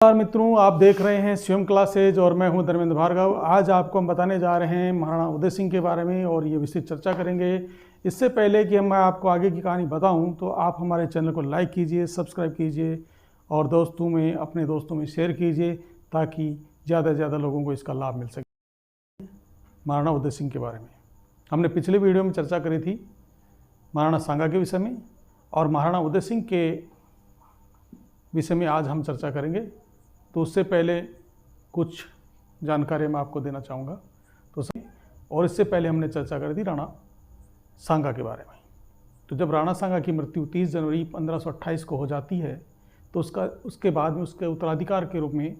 नमस्कार मित्रों, आप देख रहे हैं स्वयं क्लासेज और मैं हूं धर्मेंद्र भार्गव। आज आपको हम बताने जा रहे हैं महाराणा उदय सिंह के बारे में और ये विस्तृत चर्चा करेंगे। इससे पहले कि मैं आपको आगे की कहानी बताऊं तो आप हमारे चैनल को लाइक कीजिए, सब्सक्राइब कीजिए और अपने दोस्तों में शेयर कीजिए ताकि ज़्यादा से ज़्यादा लोगों को इसका लाभ मिल सके। महाराणा उदय सिंह के बारे में हमने पिछले वीडियो में चर्चा करी थी महाराणा सांगा के विषय में, और महाराणा उदय सिंह के विषय में आज हम चर्चा करेंगे। तो उससे पहले कुछ जानकारी मैं आपको देना चाहूँगा। और इससे पहले हमने चर्चा करी थी राणा सांगा के बारे में। तो जब राणा सांगा की मृत्यु 30 जनवरी 1528 को हो जाती है तो उसके बाद में उसके उत्तराधिकार के रूप में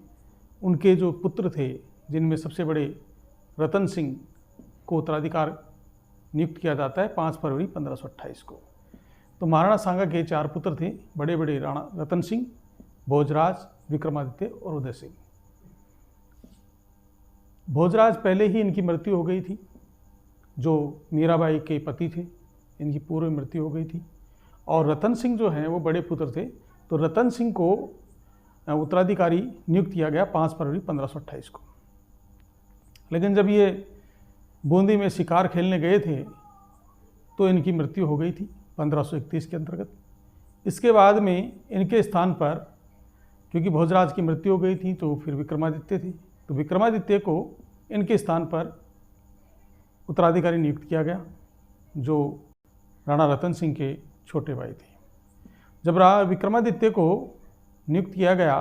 उनके जो पुत्र थे, जिनमें सबसे बड़े रतन सिंह को उत्तराधिकार नियुक्त किया जाता है 5 फरवरी 1528 को। तो महाराणा सांगा के 4 पुत्र थे, बड़े बड़े राणा रतन सिंह, भोजराज, विक्रमादित्य और उदय सिंह। भोजराज पहले ही इनकी मृत्यु हो गई थी, जो मीराबाई के पति थे, इनकी पूर्व मृत्यु हो गई थी। और रतन सिंह जो हैं वो बड़े पुत्र थे, तो रतन सिंह को उत्तराधिकारी नियुक्त किया गया 5 फरवरी 1528 को। लेकिन जब ये बूंदी में शिकार खेलने गए थे तो इनकी मृत्यु हो गई थी 1531 के अंतर्गत। इसके बाद में इनके स्थान पर, क्योंकि भोजराज की मृत्यु हो गई थी, तो फिर विक्रमादित्य थे, तो विक्रमादित्य को इनके स्थान पर उत्तराधिकारी नियुक्त किया गया, जो राणा रतन सिंह के छोटे भाई थे। जब विक्रमादित्य को नियुक्त किया गया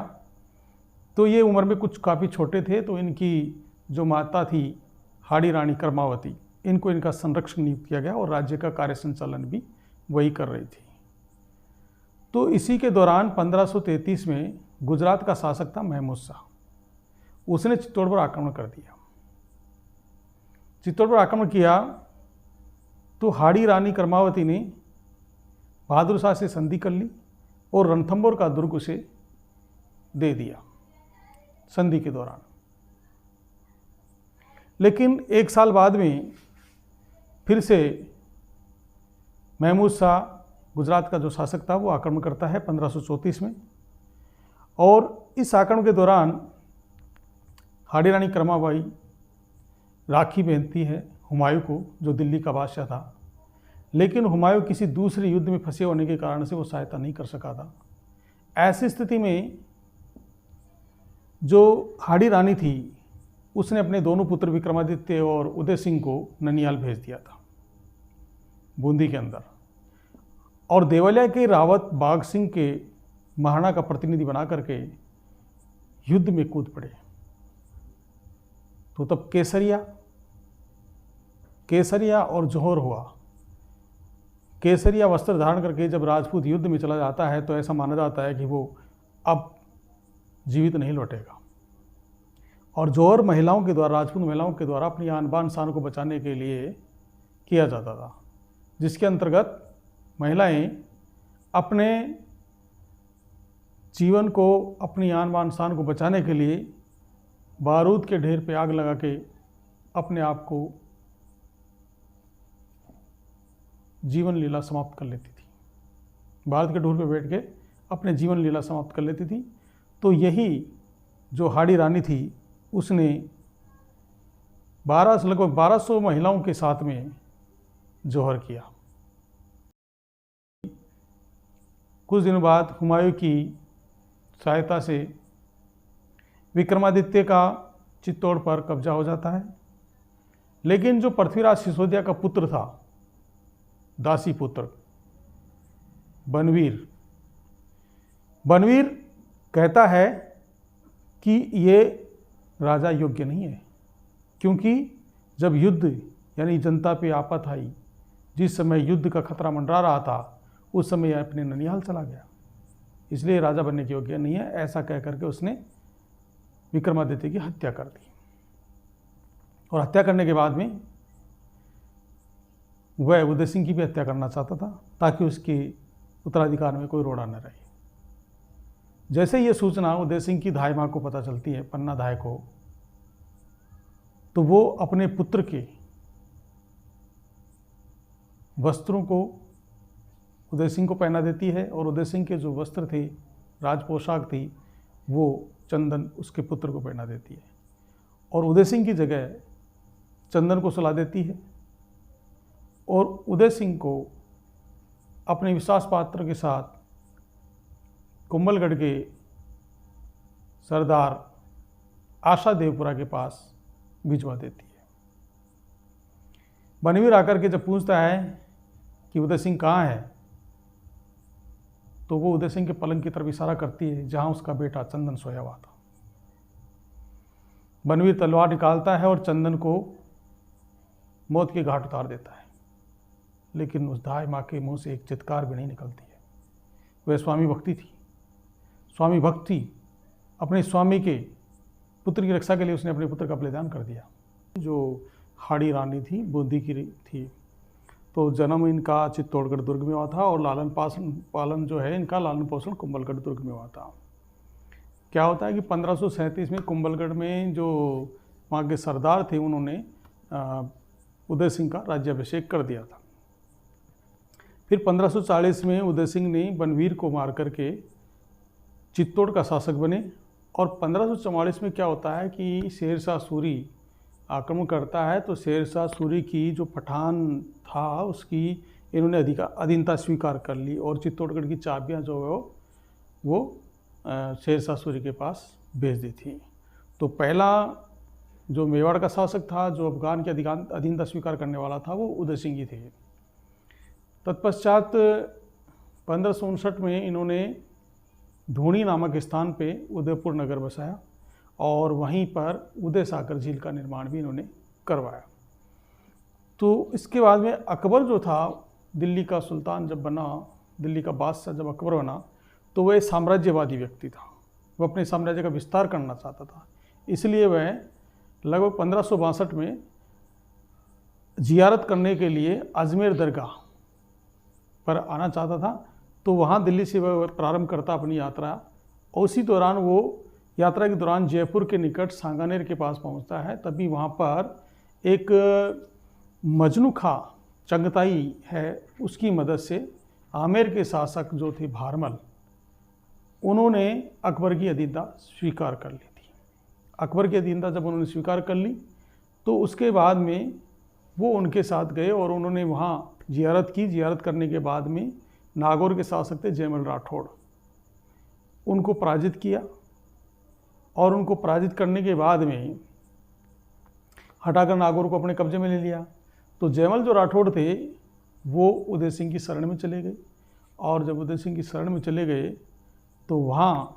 तो ये उम्र में कुछ काफ़ी छोटे थे, तो इनकी जो माता थी हाड़ी रानी कर्मावती, इनको इनका संरक्षक नियुक्त किया गया और राज्य का कार्य संचालन भी वही कर रही थी। तो इसी के दौरान 1533 में गुजरात का शासक था महमूद शाह, उसने चित्तौड़ पर आक्रमण कर दिया। चित्तौड़ पर आक्रमण किया तो हाड़ी रानी कर्मावती ने बहादुर शाह से संधि कर ली और रणथंभौर का दुर्ग उसे दे दिया संधि के दौरान। लेकिन 1 साल बाद में फिर से महमूद शाह, गुजरात का जो शासक था, वो आक्रमण करता है 1534 में। और इस आक्रमण के दौरान हाड़ी रानी कर्माबाई राखी बांधती है हुमायूं को, जो दिल्ली का बादशाह था। लेकिन हुमायूं किसी दूसरे युद्ध में फंसे होने के कारण से वो सहायता नहीं कर सका था। ऐसी स्थिति में जो हाड़ी रानी थी उसने अपने दोनों पुत्र विक्रमादित्य और उदय सिंह को ननियाल भेज दिया था, बूंदी के अंदर। और देवालिया के रावत बाघ सिंह के महाराणा का प्रतिनिधि बना करके युद्ध में कूद पड़े। तो तब केसरिया और जौहर हुआ। केसरिया वस्त्र धारण करके जब राजपूत युद्ध में चला जाता है तो ऐसा माना जाता है कि वो अब जीवित नहीं लौटेगा। और जौहर महिलाओं के द्वारा, राजपूत महिलाओं के द्वारा अपनी आन बान शान को बचाने के लिए किया जाता था, जिसके अंतर्गत महिलाएं अपने जीवन को, अपनी आन बान शान को बचाने के लिए बारूद के ढेर पे आग लगा के अपने आप को जीवन लीला समाप्त कर लेती थी। बारूद के ढेर पे बैठ के अपने जीवन लीला समाप्त कर लेती थी। तो यही जो हाड़ी रानी थी उसने लगभग 1200 महिलाओं के साथ में जौहर किया। कुछ दिनों बाद हुमायूं की सहायता से विक्रमादित्य का चित्तौड़ पर कब्जा हो जाता है। लेकिन जो पृथ्वीराज सिसोदिया का पुत्र था, दासी पुत्र बनवीर कहता है कि ये राजा योग्य नहीं है, क्योंकि जब युद्ध यानी जनता पे आफत आई, जिस समय युद्ध का खतरा मंडरा रहा था, उस समय यह अपने ननिहाल चला गया, इसलिए राजा बनने के योग्य नहीं है। ऐसा कह करके उसने विक्रमादित्य की हत्या कर दी। और हत्या करने के बाद में वह उदय सिंह की भी हत्या करना चाहता था, ताकि उसके उत्तराधिकार में कोई रोड़ा न रहे। जैसे ये सूचना उदय सिंह की धाय माँ को पता चलती है, पन्ना धाय को, तो वो अपने पुत्र के वस्त्रों को उदय सिंह को पहना देती है और उदय सिंह के जो वस्त्र थे, राज पोशाक थी, वो चंदन उसके पुत्र को पहना देती है और उदय सिंह की जगह चंदन को सुला देती है और उदय सिंह को अपने विश्वास पात्र के साथ कुंभलगढ़ के सरदार आशा देवपुरा के पास भिजवा देती है। बनवीर आकर के जब पूछता है कि उदय सिंह कहाँ है, तो वो उदय सिंह के पलंग की तरफ इशारा करती है जहां उसका बेटा चंदन सोया हुआ था। बनवीर तलवार निकालता है और चंदन को मौत के घाट उतार देता है, लेकिन उस दाई माँ के मुंह से एक चित्कार भी नहीं निकलती है। वह स्वामी भक्ति थी, स्वामी भक्त थी। अपने स्वामी के पुत्र की रक्षा के लिए उसने अपने पुत्र का बलिदान कर दिया। जो हाड़ी रानी थी, बूंदी की थी, तो जन्म इनका चित्तौड़गढ़ दुर्ग में हुआ था और लालन पालन जो है इनका लालन पोषण कुंभलगढ़ दुर्ग में हुआ था। क्या होता है कि 1537 में कुंभलगढ़ में जो वहाँ के सरदार थे उन्होंने उदय सिंह का राज्याभिषेक कर दिया था। फिर 1540 में उदय सिंह ने बनवीर को मार करके चित्तौड़ का शासक बने और 1544 में क्या होता है कि शेरशाह सूरी आक्रमण करता है, तो शेरशाह सूरी की जो पठान था उसकी इन्होंने अधीनता स्वीकार कर ली और चित्तौड़गढ़ की चाबियां जो है वो शेरशाह सूरी के पास भेज दी थी। तो पहला जो मेवाड़ का शासक था, जो अफगान की अधीनता स्वीकार करने वाला था, वो उदय सिंह ही थे। तत्पश्चात 1559 में इन्होंने धूणी नामक स्थान पे उदयपुर नगर बसाया और वहीं पर उदय सागर झील का निर्माण भी इन्होंने करवाया। तो इसके बाद में अकबर जो था, दिल्ली का सुल्तान जब बना, दिल्ली का बादशाह जब अकबर बना, तो वह साम्राज्यवादी व्यक्ति था। वह अपने साम्राज्य का विस्तार करना चाहता था, इसलिए वह लगभग 1562 में जियारत करने के लिए अजमेर दरगाह पर आना चाहता था। तो वहाँ दिल्ली से वह प्रारंभ करता अपनी यात्रा और उसी दौरान वो यात्रा के दौरान जयपुर के निकट सांगानेर के पास पहुंचता है। तभी वहाँ पर एक मजनू खां चंगताई है, उसकी मदद से आमेर के शासक जो थे भारमल, उन्होंने अकबर की अधीनता स्वीकार कर ली थी। अकबर की अधीनता जब उन्होंने स्वीकार कर ली तो उसके बाद में वो उनके साथ गए और उन्होंने वहाँ जियारत की। जियारत करने के बाद में नागौर के शासक थे जयमल राठौड़, उनको पराजित किया और उनको पराजित करने के बाद में हटाकर नागौर को अपने कब्जे में ले लिया। तो जयमल जो राठौड़ थे वो उदय सिंह की शरण में चले गए और जब उदय सिंह की शरण में चले गए तो वहाँ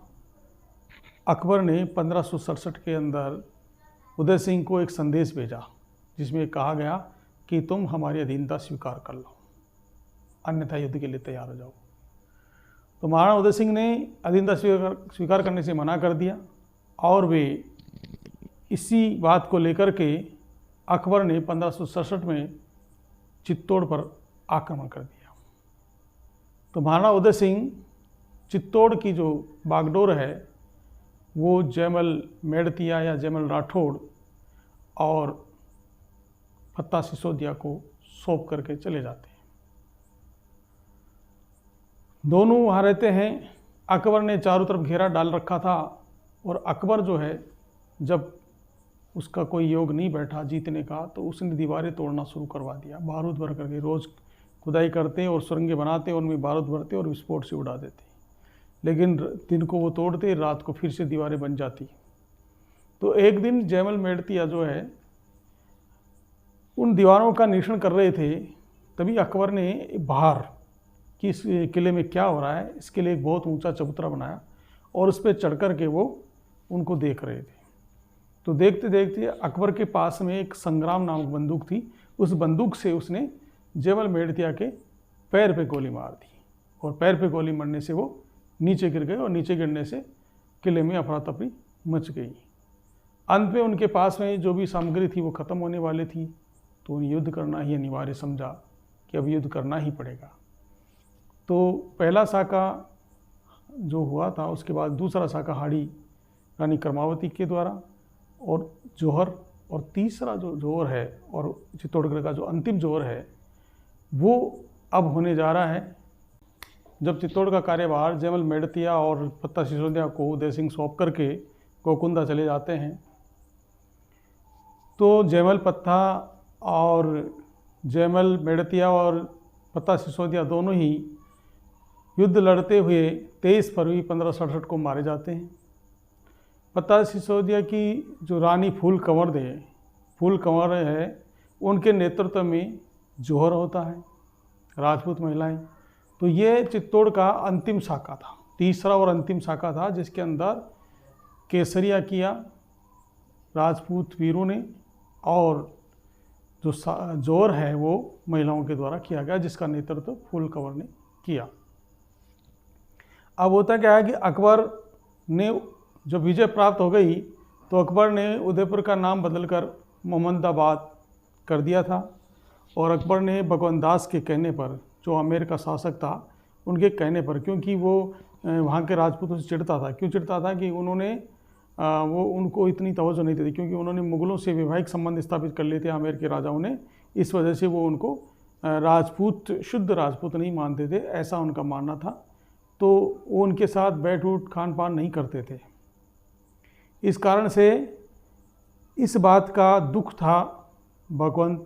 अकबर ने 1567 के अंदर उदय सिंह को एक संदेश भेजा जिसमें कहा गया कि तुम हमारी अधीनता स्वीकार कर लो, अन्यथा युद्ध के लिए तैयार हो जाओ। तो महाराणा उदय सिंह ने अधीनता स्वीकार करने से मना कर दिया और वे इसी बात को लेकर के अकबर ने 1567 में चित्तौड़ पर आक्रमण कर दिया। तो महाराणा उदय सिंह चित्तौड़ की जो बागडोर है वो जयमल मेड़तिया या जयमल राठौड़ और फत्ता सिसोदिया को सौंप करके चले जाते हैं। दोनों वहाँ रहते हैं। अकबर ने चारों तरफ घेरा डाल रखा था और अकबर जो है जब उसका कोई योग नहीं बैठा जीतने का तो उसने दीवारें तोड़ना शुरू करवा दिया। बारूद भर करके रोज़ खुदाई करते और सुरंगें बनाते, उनमें बारूद भरते और विस्फोट से उड़ा देते। लेकिन दिन को वो तोड़ते, रात को फिर से दीवारें बन जाती। तो एक दिन जयमल मेड़तिया जो है उन दीवारों का निरीक्षण कर रहे थे, तभी अकबर ने बाहर कि इस किले में क्या हो रहा है, इसके लिए एक बहुत ऊंचा चबूतरा बनाया और उस पर चढ़ कर के वो उनको देख रहे थे। तो देखते देखते अकबर के पास में एक संग्राम नामक बंदूक थी, उस बंदूक से उसने जयमल मेड़तिया के पैर पे गोली मार दी और पैर पे गोली मारने से वो नीचे गिर गए और नीचे गिरने से किले में अफरा तफरी मच गई। अंत में उनके पास में जो भी सामग्री थी वो ख़त्म होने वाली थी, तो उन्हें युद्ध करना ही अनिवार्य समझा कि अब युद्ध करना ही पड़ेगा। तो पहला साका जो हुआ था, उसके बाद दूसरा साका हाड़ी रानी कर्मावती के द्वारा और जौहर, और तीसरा जो जौहर है और चित्तौड़गढ़ का जो अंतिम जौहर है वो अब होने जा रहा है। जब चित्तौड़ का कार्यभार जयमल मेड़तिया और फत्ता सिसोदिया को उदय सिंह सौंप करके गोकुंदा चले जाते हैं। तो जयमल पत्था और जयमल मेड़तिया और पत्ता सिसोदिया दोनों ही युद्ध लड़ते हुए 23 फरवरी 1567 को मारे जाते हैं। पत्ता सिसोदिया की जो रानी फूल कंवर है, उनके नेतृत्व में जौहर होता है, राजपूत महिलाएं। तो ये चित्तौड़ का अंतिम शाखा था, तीसरा और अंतिम शाखा था, जिसके अंदर केसरिया किया राजपूत वीरों ने, और जो जौहर है वो महिलाओं के द्वारा किया गया, जिसका नेतृत्व फूल कंवर ने किया। अब होता क्या है कि अकबर ने जब विजय प्राप्त हो गई तो अकबर ने उदयपुर का नाम बदलकर मोहम्मदाबाद कर दिया था, और अकबर ने भगवंत दास के कहने पर, जो आमेर का शासक था, उनके कहने पर, क्योंकि वो वहाँ के राजपूतों से चिढ़ता था। क्यों चिढ़ता था? कि वो उनको इतनी तवज्जो नहीं देती, क्योंकि उन्होंने मुग़लों से वैवाहिक संबंध स्थापित कर लिए थे आमेर के राजाओं ने। इस वजह से वो उनको शुद्ध राजपूत नहीं मानते थे, ऐसा उनका मानना था। तो वो उनके साथ बैठ उठ खान पान नहीं करते थे। इस कारण से इस बात का दुख था भगवंत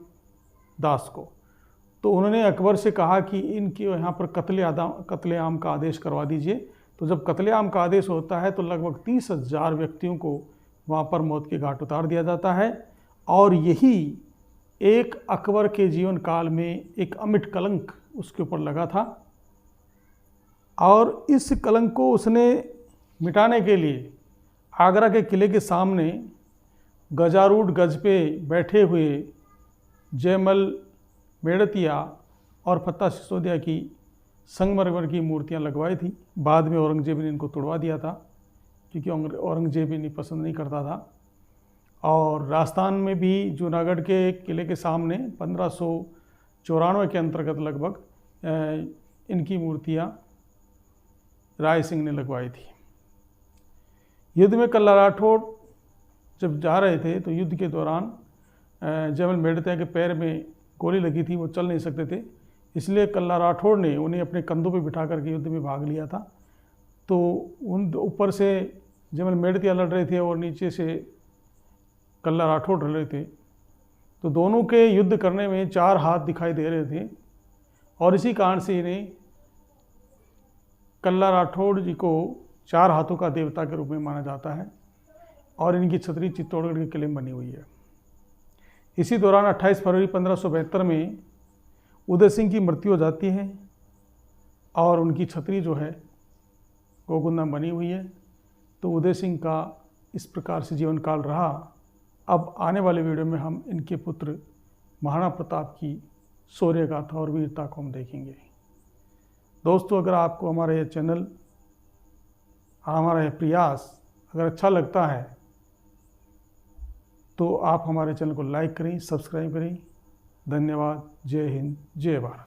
दास को। तो उन्होंने अकबर से कहा कि इनके यहाँ पर कत्लेआम का आदेश करवा दीजिए। तो जब कत्लेआम का आदेश होता है तो लगभग 30,000 व्यक्तियों को वहाँ पर मौत के घाट उतार दिया जाता है। और यही एक अकबर के जीवन काल में एक अमिट कलंक उसके ऊपर लगा था, और इस कलंक को उसने मिटाने के लिए आगरा के किले के सामने गजारूढ़ गज पे बैठे हुए जयमल मेड़तिया और पत्ता सिसोदिया की संगमरमर की मूर्तियां लगवाई थी। बाद में औरंगजेब ने इनको तोड़वा दिया था, क्योंकि औरंगजेब इन्हें पसंद नहीं करता था। और राजस्थान में भी जूनागढ़ के किले के सामने 1594 के अंतर्गत लगभग इनकी मूर्तियां राय सिंह ने लगवाई थी। युद्ध में कल्ला राठौड़ जब जा रहे थे तो युद्ध के दौरान जयमल मेड़तिया के पैर में गोली लगी थी, वो चल नहीं सकते थे, इसलिए कल्ला राठौड़ ने उन्हें अपने कंधों पे बिठा करके युद्ध में भाग लिया था। तो उन ऊपर से जयमल मेड़तिया लड़ रहे थे और नीचे से कल्ला राठौड़ लड़ रहे थे। तो दोनों के युद्ध करने में 4 हाथ दिखाई दे रहे थे, और इसी कारण से इन्हें कल्ला राठौड़ जी को 4 हाथों का देवता के रूप में माना जाता है, और इनकी छतरी चित्तौड़गढ़ के किले में बनी हुई है। इसी दौरान 28 फरवरी 1572 में उदय सिंह की मृत्यु हो जाती है, और उनकी छतरी जो है गोकुंदा बनी हुई है। तो उदय सिंह का इस प्रकार से जीवन काल रहा। अब आने वाले वीडियो में हम इनके पुत्र महाराणा प्रताप की शौर्य गाथा और वीरता को हम देखेंगे। दोस्तों, अगर आपको हमारा यह चैनल, हमारा यह प्रयास अगर अच्छा लगता है तो आप हमारे चैनल को लाइक करें, सब्सक्राइब करें। धन्यवाद। जय हिंद, जय भारत।